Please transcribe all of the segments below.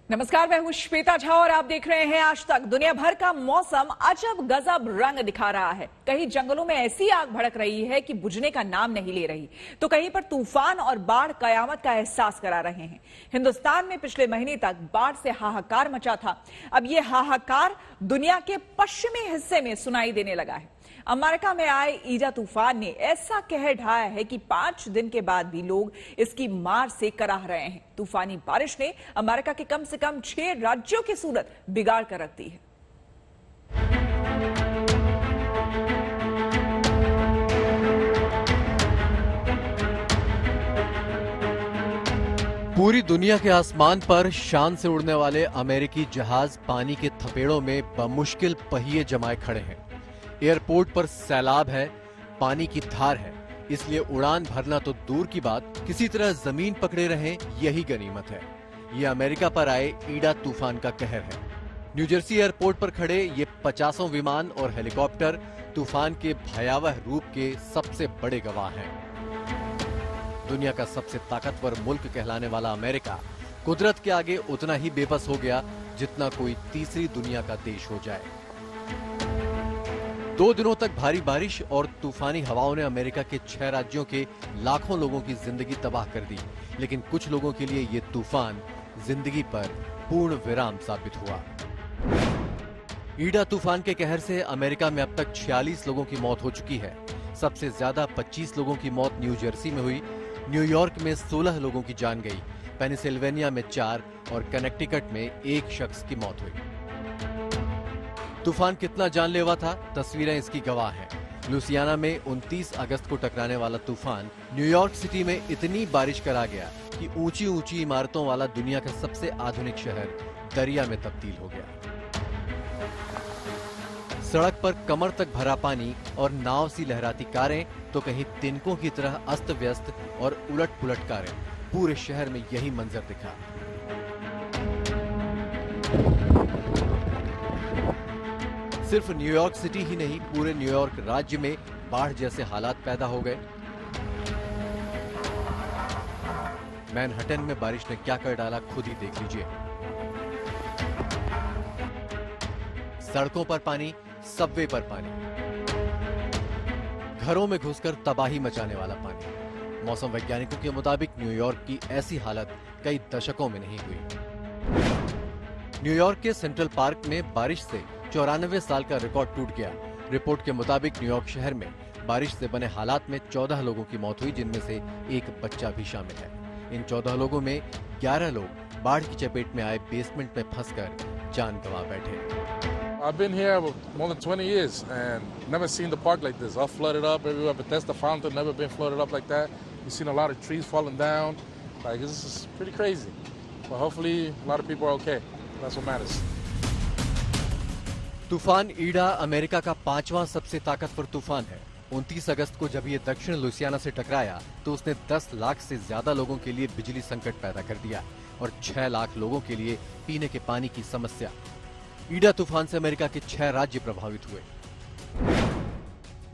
नमस्कार, मैं हूं श्वेता झा और आप देख रहे हैं आज तक। दुनिया भर का मौसम अजब गजब रंग दिखा रहा है। कहीं जंगलों में ऐसी आग भड़क रही है कि बुझने का नाम नहीं ले रही, तो कहीं पर तूफान और बाढ़ कयामत का एहसास करा रहे हैं। हिंदुस्तान में पिछले महीने तक बाढ़ से हाहाकार मचा था। अब ये हाहाकार दुनिया के पश्चिमी हिस्से में सुनाई देने लगा है। अमेरिका में आए ईडा तूफान ने ऐसा कहर ढाया है कि 5 दिन के बाद भी लोग इसकी मार से कराह रहे हैं। तूफानी बारिश ने अमेरिका के कम से कम 6 राज्यों की सूरत बिगाड़ कर रख दी है। पूरी दुनिया के आसमान पर शान से उड़ने वाले अमेरिकी जहाज पानी के थपेड़ों में बमुश्किल पहिए जमाए खड़े हैं। एयरपोर्ट पर सैलाब है, पानी की धार है, इसलिए उड़ान भरना तो दूर की बात, किसी तरह जमीन पकड़े रहें यही गनीमत है। ये अमेरिका पर आए ईडा तूफान का कहर है। न्यू जर्सी एयरपोर्ट पर खड़े ये 50 विमान और हेलीकॉप्टर तूफान के भयावह रूप के सबसे बड़े गवाह हैं। दुनिया का सबसे ताकतवर मुल्क कहलाने वाला अमेरिका कुदरत के आगे उतना ही बेबस हो गया जितना कोई तीसरी दुनिया का देश हो जाए। 2 दिनों तक भारी बारिश और तूफानी हवाओं ने अमेरिका के 6 राज्यों के लाखों लोगों की जिंदगी तबाह कर दी, लेकिन कुछ लोगों के लिए ये तूफान जिंदगी पर पूर्ण विराम साबित हुआ। ईडा तूफान के कहर से अमेरिका में अब तक 46 लोगों की मौत हो चुकी है। सबसे ज्यादा 25 लोगों की मौत न्यू जर्सी में हुई। न्यूयॉर्क में 16 लोगों की जान गई, पेनिसिल्वेनिया में 4 और कनेक्टिकट में 1 शख्स की मौत हुई। तूफान कितना जानलेवा था, तस्वीरें इसकी गवाह हैं। लुसियाना में 29 अगस्त को टकराने वाला तूफान न्यूयॉर्क सिटी में इतनी बारिश करा गया कि ऊंची ऊंची इमारतों वाला दुनिया का सबसे आधुनिक शहर दरिया में तब्दील हो गया। सड़क पर कमर तक भरा पानी और नाव सी लहराती कारें, तो कहीं तिनकों की तरह अस्त व्यस्त और उलट पुलट कारें। पूरे शहर में यही मंजर दिखा। सिर्फ न्यूयॉर्क सिटी ही नहीं, पूरे न्यूयॉर्क राज्य में बाढ़ जैसे हालात पैदा हो गए। मैनहट्टन में बारिश ने क्या कर डाला, खुद ही देख लीजिए। सड़कों पर पानी, सबवे पर पानी, घरों में घुसकर तबाही मचाने वाला पानी। मौसम वैज्ञानिकों के मुताबिक न्यूयॉर्क की ऐसी हालत कई दशकों में नहीं हुई। न्यूयॉर्क के सेंट्रल पार्क में बारिश से 94 साल का रिकॉर्ड टूट गया। रिपोर्ट के मुताबिक न्यूयॉर्क शहर में बारिश से बने हालात में 14 लोगों की मौत हुई, जिनमें से एक बच्चा भी शामिल है। इन 14 लोगों में 11 लोग बाढ़ की चपेट में आए बेसमेंट में फंसकर जान गंवा बैठे। I've been here more than 20 years and never seen the park like this. All flooded up everywhere. Bethesda Fountain never been flooded up like that. You've seen a lot of trees falling down. Like, this is pretty crazy. But hopefully a lot of people are okay. That's what matters. तूफान ईडा America का 5वां सबसे ताकतवर तूफान है। 29 अगस्त को जब ये दक्षिण लुसियाना से टकराया तो उसने 10 लाख से ज्यादा लोगों के लिए बिजली संकट पैदा कर दिया और 6 लाख लोगों के लिए पीने के पानी की समस्या। ईडा तूफान से अमेरिका के 6 राज्य प्रभावित हुए।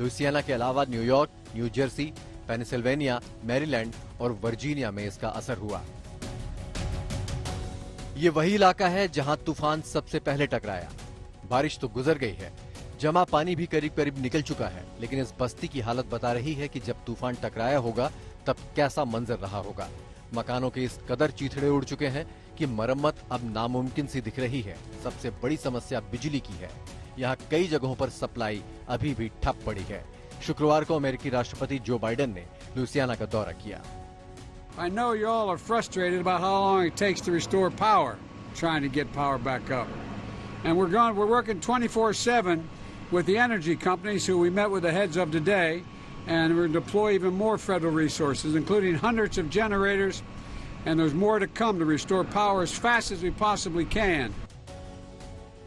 लुसियाना के अलावा New York, new Jersey, Pennsylvania, Maryland और वर्जीनिया में इसका असर हुआ। ये वही इलाका है जहां तूफान सबसे पहले टकराया। बारिश तो गुजर गई है, जमा पानी भी करीब करीब निकल चुका है, लेकिन इस बस्ती की हालत बता रही है कि जब तूफान टकराया होगा तब कैसा मंजर रहा होगा। मकानों के इस कदर चीथड़े उड़ चुके हैं कि मरम्मत अब नामुमकिन सी दिख रही है। सबसे बड़ी समस्या बिजली की है। यहाँ कई जगहों पर सप्लाई अभी भी ठप पड़ी है। शुक्रवार को अमेरिकी राष्ट्रपति जो बाइडेन ने लुसियाना का दौरा किया। I know you all are frustrated about how long it takes to restore power, trying to get power back up. And we're working 24/7 with the energy companies who we met with the heads of today, and we're going to deploy even more federal resources, including hundreds of generators, and there's more to come to restore power as fast as we possibly can.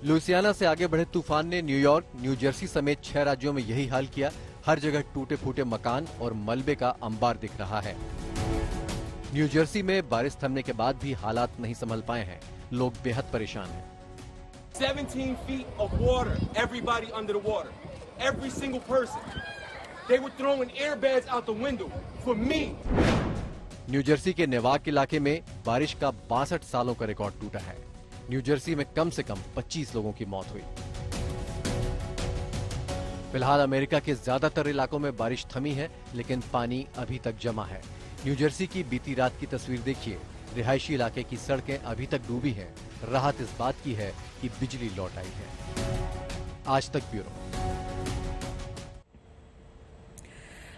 Louisiana से आगे बढ़े तूफान ने New York, new Jersey समेत 6 राज्यों में यही हाल किया। हर जगह टूटे फूटे मकान और मलबे का अंबार दिख रहा है। न्यू जर्सी में बारिश थमने के बाद भी हालात नहीं संभल पाए हैं। लोग बेहद परेशान हैं। 17 feet of water, everybody under the water, every single person. They were throwing airbags out the window for me. New Jersey के नेवाक इलाके में बारिश का 62 सालों का रिकॉर्ड टूटा है। न्यू जर्सी में कम से कम 25 लोगों की मौत हुई। फिलहाल अमेरिका के ज्यादातर इलाकों में बारिश थमी है, लेकिन पानी अभी तक जमा है। न्यू जर्सी की बीती रात की तस्वीर देखिए। रिहायशी इलाके की सड़कें अभी तक डूबी हैं। राहत इस बात की है कि बिजली लौट आई है। आज तक ब्यूरो।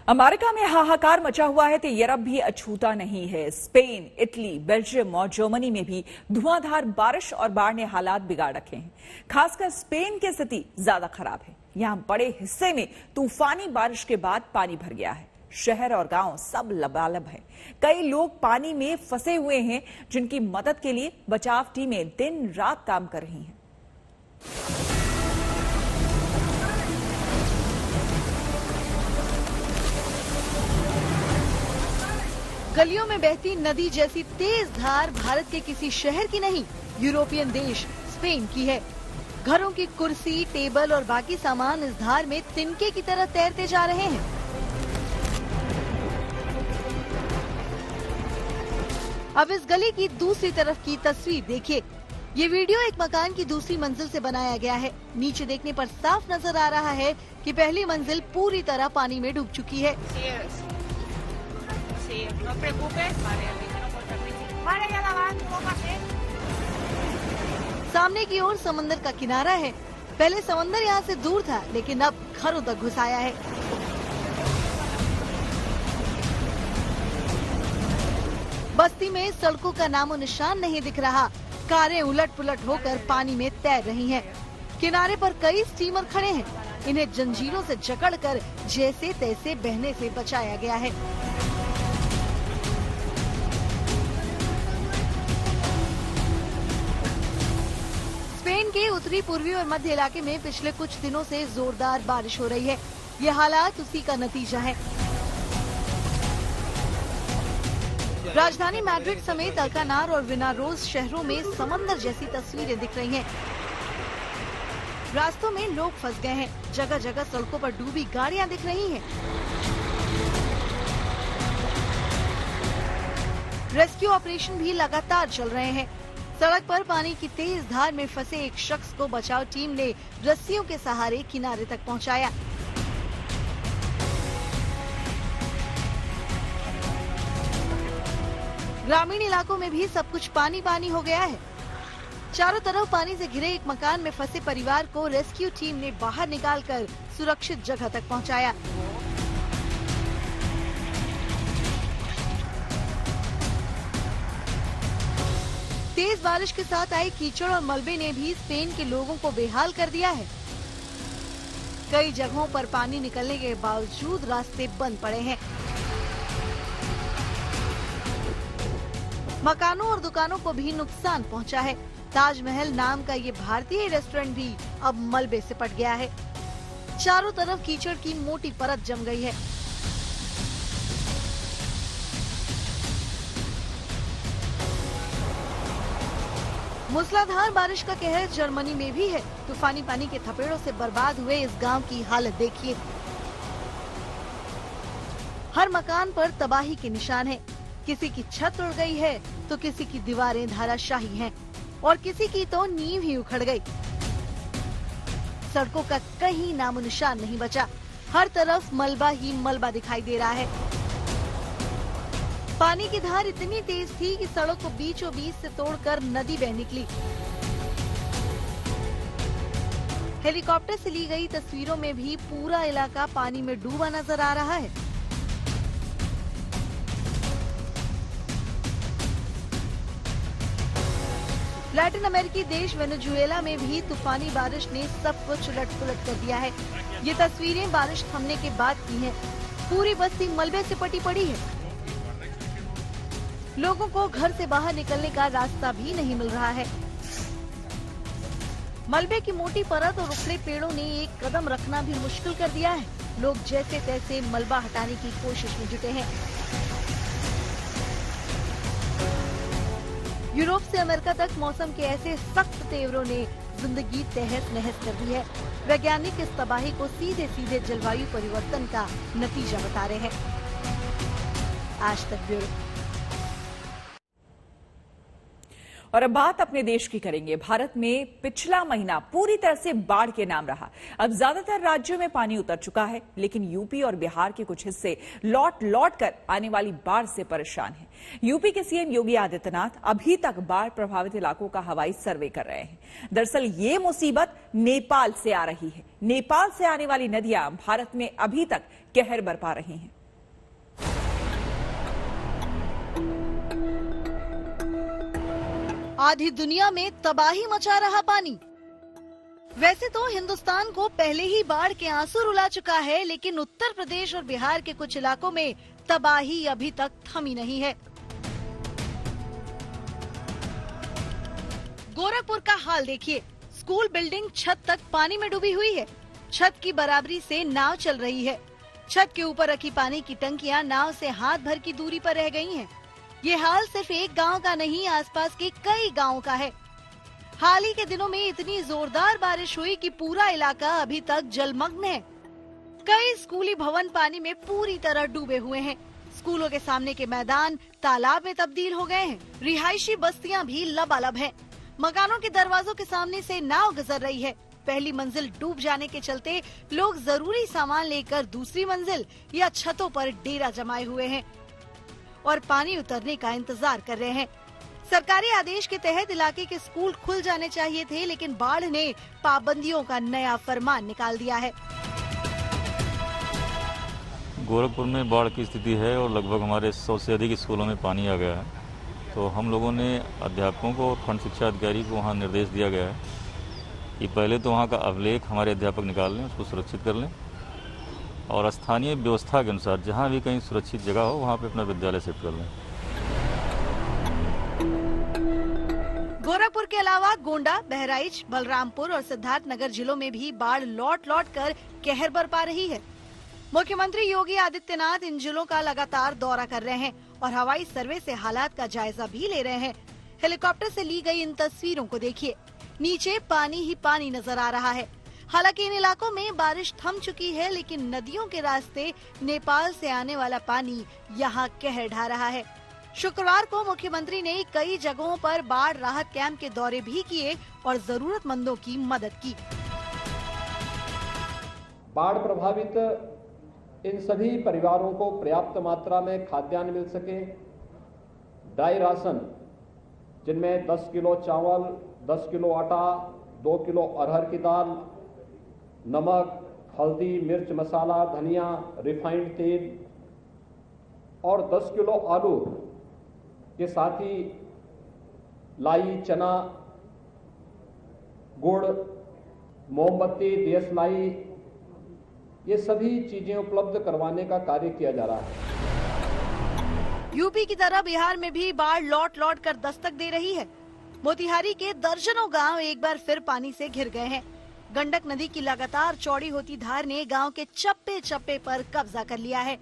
अमेरिका में हाहाकार मचा हुआ है तो यूरोप भी अछूता नहीं है। स्पेन, इटली, बेल्जियम और जर्मनी में भी धुआंधार बारिश और बाढ़ ने हालात बिगाड़ रखे हैं। खासकर स्पेन की स्थिति ज्यादा खराब है। यहां बड़े हिस्से में तूफानी बारिश के बाद पानी भर गया है। शहर और गांव सब लबालब है। कई लोग पानी में फंसे हुए हैं, जिनकी मदद के लिए बचाव टीमें दिन रात काम कर रही हैं। गलियों में बहती नदी जैसी तेज धार भारत के किसी शहर की नहीं, यूरोपियन देश स्पेन की है। घरों की कुर्सी, टेबल और बाकी सामान इस धार में तिनके की तरह तैरते जा रहे हैं। अब इस गली की दूसरी तरफ की तस्वीर देखिए। ये वीडियो एक मकान की दूसरी मंजिल से बनाया गया है। नीचे देखने पर साफ नजर आ रहा है कि पहली मंजिल पूरी तरह पानी में डूब चुकी है। सामने की ओर समंदर का किनारा है। पहले समंदर यहाँ से दूर था, लेकिन अब घरों तक घुस आया है। बस्ती में सड़कों का नामो निशान नहीं दिख रहा। कारें उलट पुलट होकर पानी में तैर रही हैं। किनारे पर कई स्टीमर खड़े हैं। इन्हें जंजीरों से जकड़कर जैसे तैसे बहने से बचाया गया है। स्पेन के उत्तरी, पूर्वी और मध्य इलाके में पिछले कुछ दिनों से जोरदार बारिश हो रही है। ये हालात उसी का नतीजा है। राजधानी मैड्रिड समेत अल्कानार और विनारोज शहरों में समंदर जैसी तस्वीरें दिख रही हैं। रास्तों में लोग फंस गए हैं। जगह जगह सड़कों पर डूबी गाड़ियां दिख रही हैं। रेस्क्यू ऑपरेशन भी लगातार चल रहे हैं। सड़क पर पानी की तेज धार में फंसे एक शख्स को बचाव टीम ने रस्सियों के सहारे किनारे तक पहुंचाया। ग्रामीण इलाकों में भी सब कुछ पानी पानी हो गया है। चारों तरफ पानी से घिरे एक मकान में फंसे परिवार को रेस्क्यू टीम ने बाहर निकालकर सुरक्षित जगह तक पहुंचाया। तेज बारिश के साथ आई कीचड़ और मलबे ने भी स्पेन के लोगों को बेहाल कर दिया है। कई जगहों पर पानी निकलने के बावजूद रास्ते बंद पड़े हैं। मकानों और दुकानों को भी नुकसान पहुंचा है। ताजमहल नाम का ये भारतीय रेस्टोरेंट भी अब मलबे से पट गया है। चारों तरफ कीचड़ की मोटी परत जम गई है। मूसलाधार बारिश का कहर जर्मनी में भी है। तूफानी पानी के थपेड़ों से बर्बाद हुए इस गांव की हालत देखिए। हर मकान पर तबाही के निशान हैं। किसी की छत उड़ गई है तो किसी की दीवारें धाराशाही हैं और किसी की तो नींव ही उखड़ गई। सड़कों का कहीं नामो निशान नहीं बचा। हर तरफ मलबा ही मलबा दिखाई दे रहा है। पानी की धार इतनी तेज थी कि सड़क को बीचों बीच से तोड़कर नदी बह निकली। हेलीकॉप्टर से ली गई तस्वीरों में भी पूरा इलाका पानी में डूबा नजर आ रहा है। लैटिन अमेरिकी देश वेनेजुएला में भी तूफानी बारिश ने सब कुछ उलट पुलट कर दिया है। ये तस्वीरें बारिश थमने के बाद की हैं। पूरी बस्ती मलबे से पटी पड़ी है। लोगों को घर से बाहर निकलने का रास्ता भी नहीं मिल रहा है। मलबे की मोटी परत और उखड़े पेड़ों ने एक कदम रखना भी मुश्किल कर दिया है। लोग जैसे तैसे मलबा हटाने की कोशिश में जुटे हैं। यूरोप से अमेरिका तक मौसम के ऐसे सख्त तेवरों ने जिंदगी तहस नहस कर दी है। वैज्ञानिक इस तबाही को सीधे सीधे जलवायु परिवर्तन का नतीजा बता रहे हैं। आज तक ब्यूरो। और अब बात अपने देश की करेंगे। भारत में पिछला महीना पूरी तरह से बाढ़ के नाम रहा। अब ज्यादातर राज्यों में पानी उतर चुका है, लेकिन यूपी और बिहार के कुछ हिस्से लौट लौट कर आने वाली बाढ़ से परेशान हैं। यूपी के सीएम योगी आदित्यनाथ अभी तक बाढ़ प्रभावित इलाकों का हवाई सर्वे कर रहे हैं। दरअसल ये मुसीबत नेपाल से आ रही है। नेपाल से आने वाली नदियां भारत में अभी तक कहर बरपा रही हैं। आधी दुनिया में तबाही मचा रहा पानी। वैसे तो हिंदुस्तान को पहले ही बाढ़ के आंसू रुला चुका है, लेकिन उत्तर प्रदेश और बिहार के कुछ इलाकों में तबाही अभी तक थमी नहीं है। गोरखपुर का हाल देखिए। स्कूल बिल्डिंग छत तक पानी में डूबी हुई है। छत की बराबरी से नाव चल रही है। छत के ऊपर रखी पानी की टंकियां नाव से हाथ भर की दूरी पर रह गई हैं। ये हाल सिर्फ एक गांव का नहीं, आसपास के कई गांवों का है। हाल ही के दिनों में इतनी जोरदार बारिश हुई कि पूरा इलाका अभी तक जलमग्न है। कई स्कूली भवन पानी में पूरी तरह डूबे हुए हैं। स्कूलों के सामने के मैदान तालाब में तब्दील हो गए हैं। रिहायशी बस्तियां भी लबालब हैं। मकानों के दरवाजों के सामने से नाव गुजर रही है। पहली मंजिल डूब जाने के चलते लोग जरूरी सामान लेकर दूसरी मंजिल या छतों पर डेरा जमाए हुए हैं और पानी उतरने का इंतजार कर रहे हैं। सरकारी आदेश के तहत इलाके के स्कूल खुल जाने चाहिए थे, लेकिन बाढ़ ने पाबंदियों का नया फरमान निकाल दिया है। गोरखपुर में बाढ़ की स्थिति है और लगभग हमारे 100 से अधिक स्कूलों में पानी आ गया है। तो हम लोगों ने अध्यापकों को और खंड शिक्षा अधिकारी को वहाँ निर्देश दिया गया है कि पहले तो वहाँ का अभिलेख हमारे अध्यापक निकाल लें, उसको सुरक्षित कर लें और स्थानीय व्यवस्था के अनुसार जहाँ भी कहीं सुरक्षित जगह हो वहाँ पे अपना विद्यालय सेट कर लें। गोरखपुर के अलावा गोंडा, बहराइच, बलरामपुर और सिद्धार्थनगर जिलों में भी बाढ़ लौट लौट कर कहर बरपा रही है। मुख्यमंत्री योगी आदित्यनाथ इन जिलों का लगातार दौरा कर रहे हैं और हवाई सर्वे से हालात का जायजा भी ले रहे हैं। हेलीकॉप्टर से ली गई इन तस्वीरों को देखिए। नीचे पानी ही पानी नजर आ रहा है। हालांकि इन इलाकों में बारिश थम चुकी है, लेकिन नदियों के रास्ते नेपाल से आने वाला पानी यहाँ कहर ढा रहा है। शुक्रवार को मुख्यमंत्री ने कई जगहों पर बाढ़ राहत कैंप के दौरे भी किए और जरूरतमंदों की मदद की। बाढ़ प्रभावित इन सभी परिवारों को पर्याप्त मात्रा में खाद्यान्न मिल सके। ड्राई राशन जिनमें 10 किलो चावल, 10 किलो आटा, 2 किलो अरहर की दाल, नमक, हल्दी, मिर्च मसाला, धनिया, रिफाइंड तेल और 10 किलो आलू के साथ ही लाई, चना, गुड़, मोमबत्ती, दियसलाई, ये सभी चीजें उपलब्ध करवाने का कार्य किया जा रहा है। यूपी की तरह बिहार में भी बाढ़ लौट लौट कर दस्तक दे रही है। मोतिहारी के दर्जनों गांव एक बार फिर पानी से घिर गए हैं। गंडक नदी की लगातार चौड़ी होती धार ने गांव के चप्पे चप्पे पर कब्जा कर लिया है।